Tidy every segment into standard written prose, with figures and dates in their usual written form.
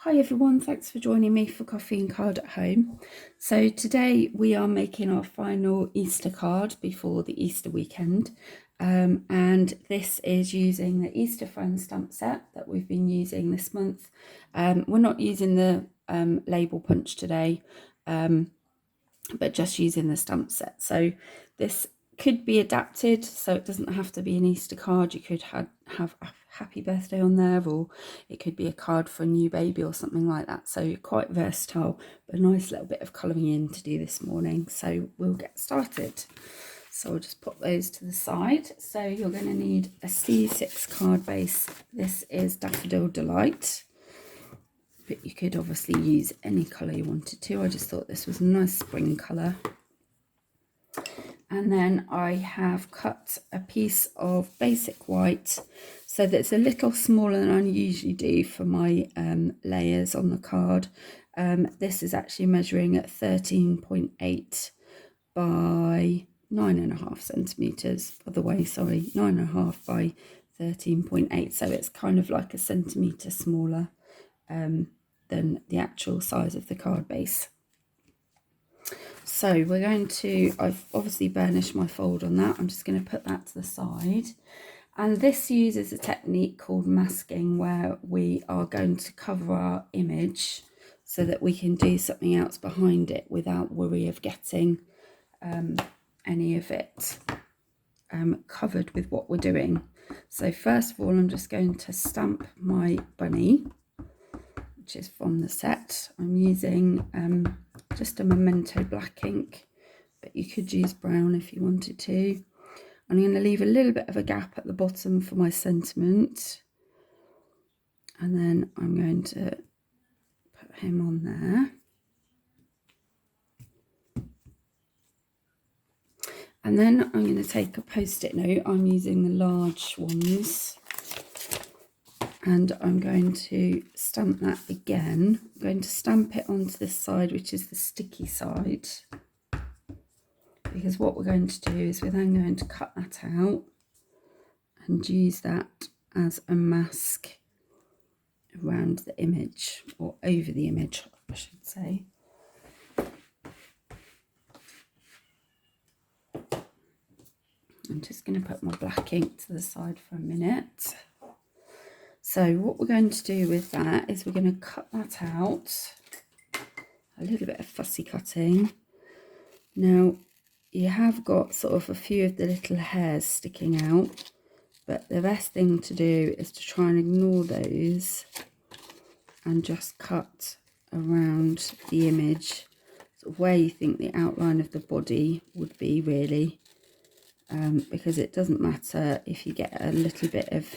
Hi everyone, thanks for joining me for Coffee and Card at Home. So today we are making our final Easter card before the Easter weekend, and this is using the Easter Friends stamp set that we've been using this month. We're not using the label punch today, but just using the stamp set. So this could be adapted, so it doesn't have to be an Easter card. You could have a happy birthday on there, or it could be a card for a new baby or something like that. So quite versatile, but a nice little bit of colouring in to do this morning. So we'll get started. So I'll just put those to the side. So you're going to need a C6 card base. This is Daffodil Delight, but you could obviously use any colour you wanted to. I just thought this was a nice spring colour. And then I have cut a piece of basic white so that it's a little smaller than I usually do for my layers on the card. This is actually measuring at 13.8 by 9.5 centimetres. Other way, sorry, 9.5 by 13.8. So it's kind of like a centimetre smaller than the actual size of the card base. So we're going to, I've obviously burnished my fold on that. I'm just going to put that to the side. And this uses a technique called masking, where we are going to cover our image so that we can do something else behind it without worry of getting any of it covered with what we're doing. So first of all, I'm just going to stamp my bunny, which is from the set. I'm using just a Memento black ink, but you could use brown if you wanted to. I'm going to leave a little bit of a gap at the bottom for my sentiment, and then I'm going to put him on there. And then I'm going to take a post-it note. I'm using the large ones, and I'm going to stamp that again. I'm going to stamp it onto this side, which is the sticky side, because what we're going to do is we're then going to cut that out and use that as a mask around the image, or over the image, I should say. I'm just going to put my black ink to the side for a minute. So what we're going to do with that is we're going to cut that out, a little bit of fussy cutting. Now you have got sort of a few of the little hairs sticking out, but the best thing to do is to try and ignore those and just cut around the image, sort of where you think the outline of the body would be, really, because it doesn't matter if you get a little bit of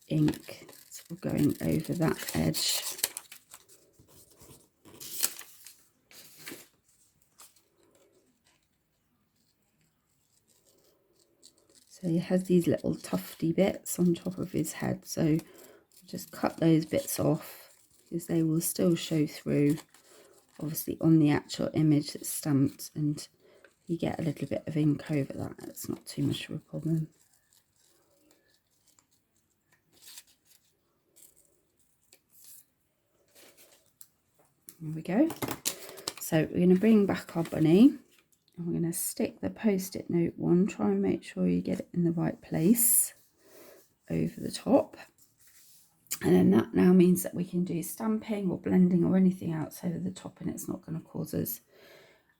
ink sort of going over that edge. So he has these little tufty bits on top of his head, so just cut those bits off because they will still show through, obviously, on the actual image that's stamped, and you get a little bit of ink over that. It's not too much of a problem. There we go. So we're going to bring back our bunny, and we're going to stick the post-it note one. Try and make sure you get it in the right place over the top. And then that now means that we can do stamping or blending or anything else over the top, and it's not going to cause us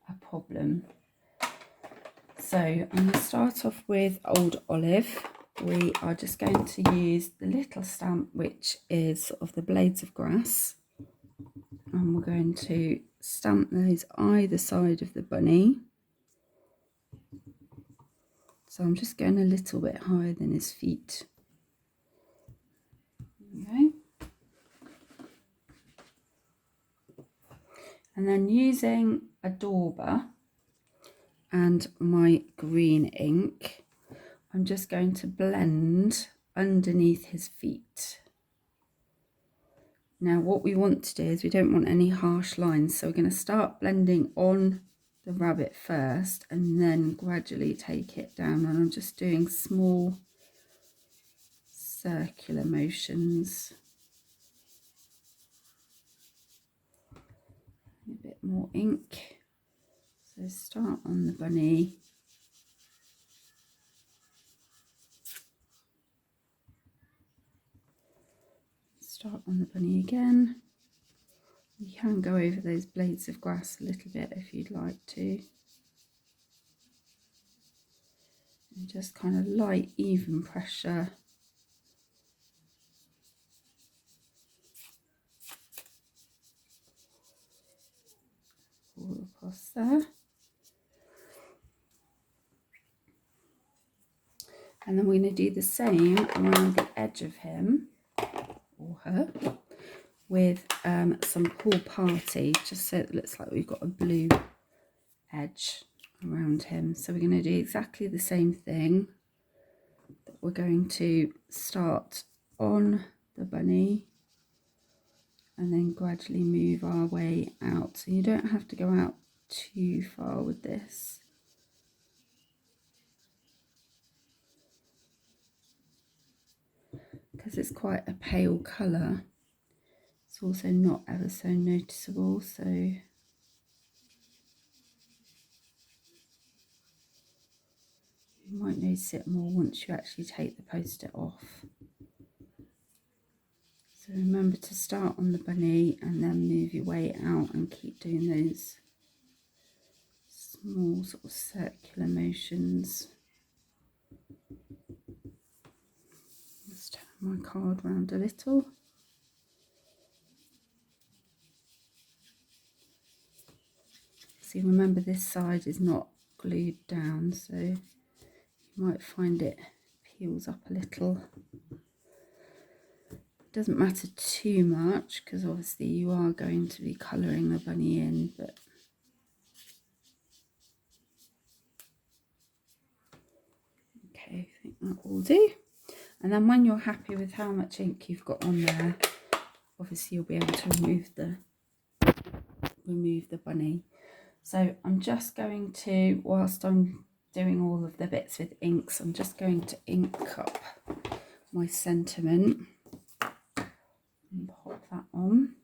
a problem. So I'm going to start off with Old Olive. We are just going to use the little stamp, which is sort of the blades of grass. And we're going to stamp those either side of the bunny. So I'm just going a little bit higher than his feet. Okay. And then using a dauber and my green ink, I'm just going to blend underneath his feet. Now what we want to do is we don't want any harsh lines, so we're going to start blending on the rabbit first and then gradually take it down, and I'm just doing small circular motions. more ink. So start on the bunny. Start on the bunny again. You can go over those blades of grass a little bit if you'd like to. And just kind of light, even pressure. All across there. And then we're going to do the same around the edge of him or her with some Pool Party, just so it looks like we've got a blue edge around him. So we're going to do exactly the same thing. We're going to start on the bunny and then gradually move our way out. So you don't have to go out too far with this. Because it's quite a pale colour, it's also not ever so noticeable, so you might notice it more once you actually take the post-it off. So remember to start on the bunny and then move your way out and keep doing those small sort of circular motions. Just turn my card round a little. See, remember this side is not glued down, so you might find it peels up a little. It doesn't matter too much because obviously you are going to be colouring the bunny in, but okay, I think that will do. And then when you're happy with how much ink you've got on there, obviously you'll be able to remove the bunny. So I'm just going to, whilst I'm doing all of the bits with inks, I'm just going to ink up my sentiment and pop that on.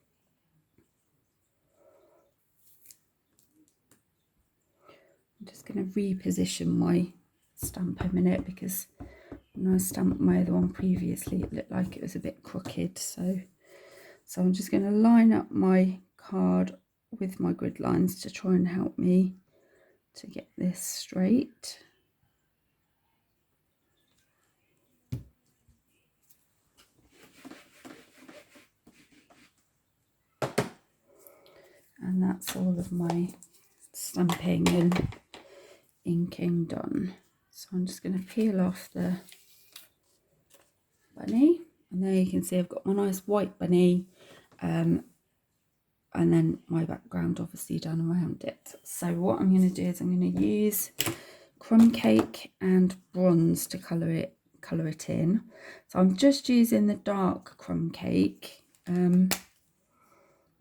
I'm just going to reposition my stamp a minute because when I stamped my other one previously it looked like it was a bit crooked, so I'm just going to line up my card with my grid lines to try and help me to get this straight. And that's all of my stamping and inking done. So I'm just going to peel off the bunny, and there you can see I've got my nice white bunny, and then my background obviously done around it. So what I'm going to do is I'm going to use Crumb Cake and bronze to colour it in. So I'm just using the dark Crumb Cake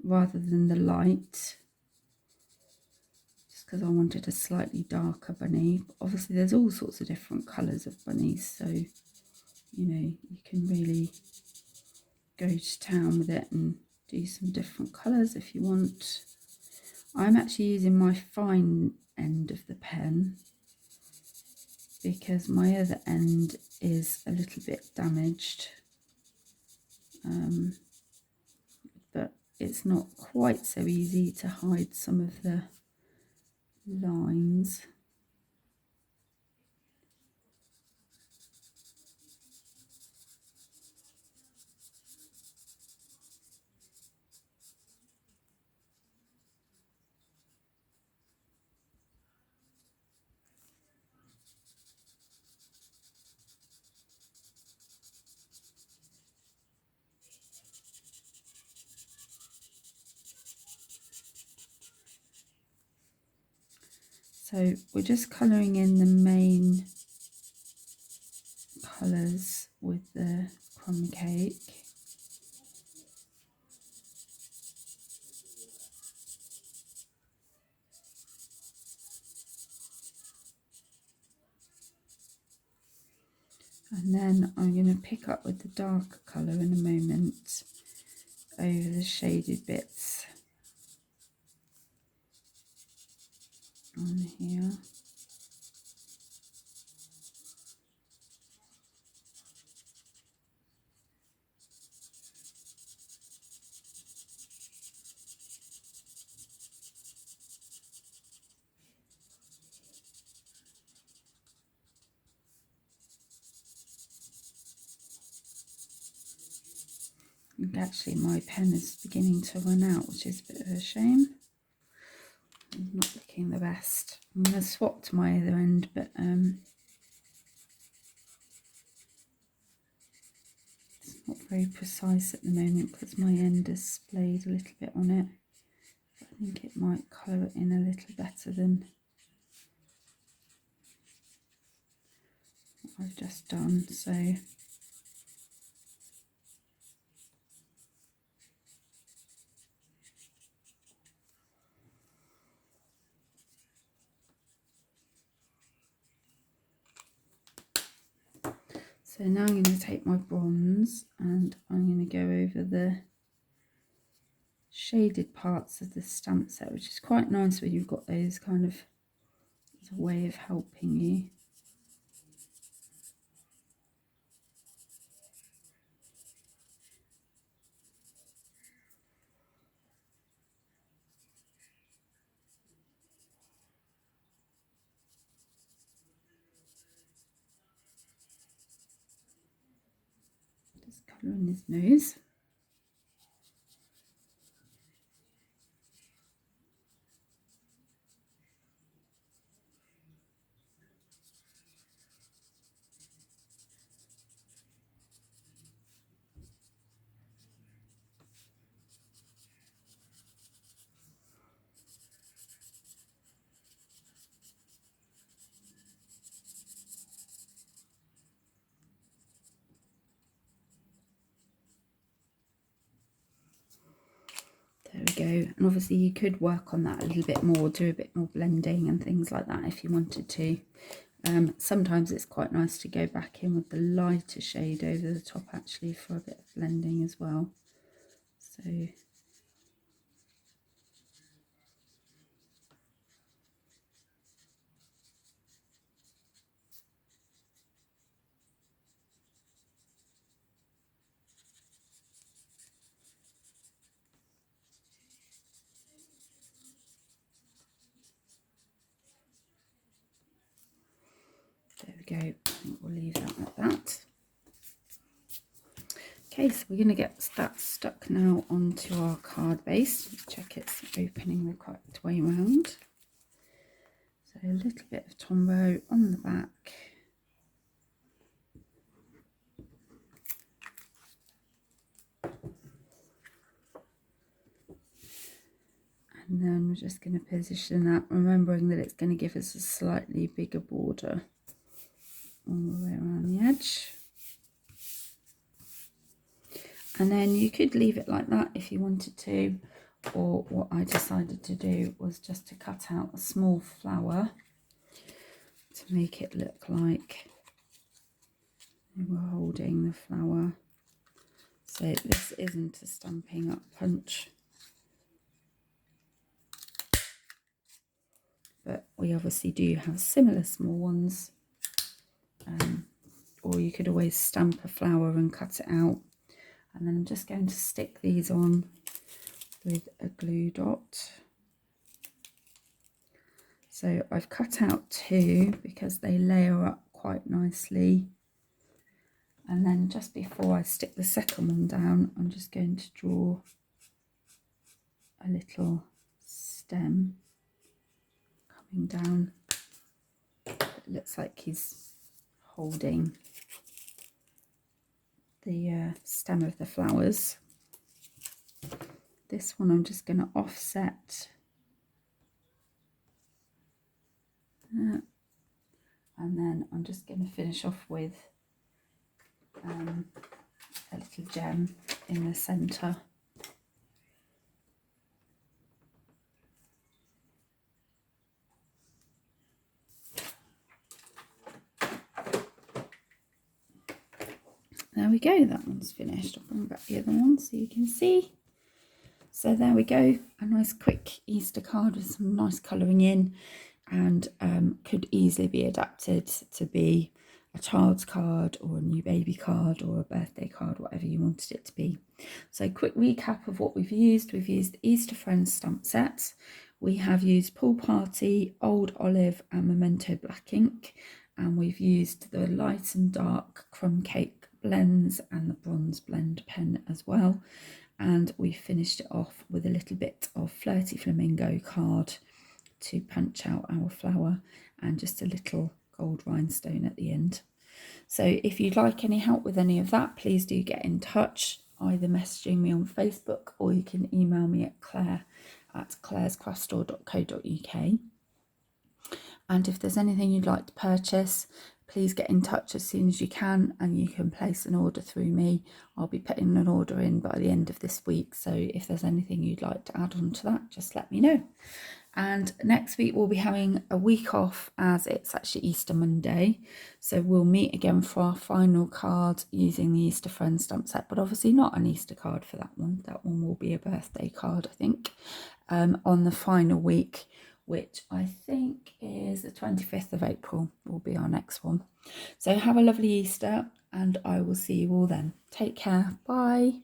rather than the light, just because I wanted a slightly darker bunny. Obviously there's all sorts of different colours of bunnies, so you know you can really go to town with it and do some different colours if you want. I'm actually using my fine end of the pen because my other end is a little bit damaged, but it's not quite so easy to hide some of the lines. So we're just colouring in the main colours with the Crumb Cake. And then I'm going to pick up with the darker colour in a moment over the shaded bits. on here. And actually my pen is beginning to run out, which is a bit of a shame. I'm not looking the best. I'm going to swap to my other end, but it's not very precise at the moment because my end is splayed a little bit on it. I think it might colour it in a little better than what I've just done. So now I'm going to take my bronze and I'm going to go over the shaded parts of the stamp set, which is quite nice when you've got those kind of as a way of helping you. Just colouring his nose. There we go. And obviously you could work on that a little bit more, do a bit more blending and things like that if you wanted to. Sometimes it's quite nice to go back in with the lighter shade over the top actually for a bit of blending as well. So there we go. I think we'll leave that like that. Okay, so we're going to get that stuck now onto our card base. Check it's opening the correct way round. So a little bit of Tombow on the back. And then we're just going to position that, remembering that it's going to give us a slightly bigger border all the way around the edge. And then you could leave it like that if you wanted to, or what I decided to do was just to cut out a small flower to make it look like we were holding the flower. So this isn't a Stampin' Up punch, but we obviously do have similar small ones, or you could always stamp a flower and cut it out. And then I'm just going to stick these on with a glue dot. So I've cut out two because they layer up quite nicely. And then just before I stick the second one down, I'm just going to draw a little stem coming down. It looks like he's holding the stem of the flowers. This one I'm just going to offset, and then I'm just going to finish off with a little gem in the centre. There we go, that one's finished. I'll bring back the other one so you can see. So there we go, a nice quick Easter card with some nice colouring in. and could easily be adapted to be a child's card or a new baby card or a birthday card, whatever you wanted it to be. So quick recap of what we've used. We've used Easter Friends stamp sets. We have used Pool Party, Old Olive and Memento Black ink. And we've used the light and dark Crumb Cake blends and the bronze blend pen as well. And we finished it off with a little bit of Flirty Flamingo card to punch out our flower and just a little gold rhinestone at the end. So if you'd like any help with any of that, please do get in touch, either messaging me on Facebook or you can email me at claire@clairescraftstore.co.uk. And if there's anything you'd like to purchase, please get in touch as soon as you can and you can place an order through me. I'll be putting an order in by the end of this week, so if there's anything you'd like to add on to that, just let me know. And next week we'll be having a week off as it's actually Easter Monday, so we'll meet again for our final card using the Easter Friends stamp set, but obviously not an Easter card for that one. That one will be a birthday card, I think, on the final week, which I think is the 25th of April will be our next one. So have a lovely Easter and I will see you all then. Take care. Bye.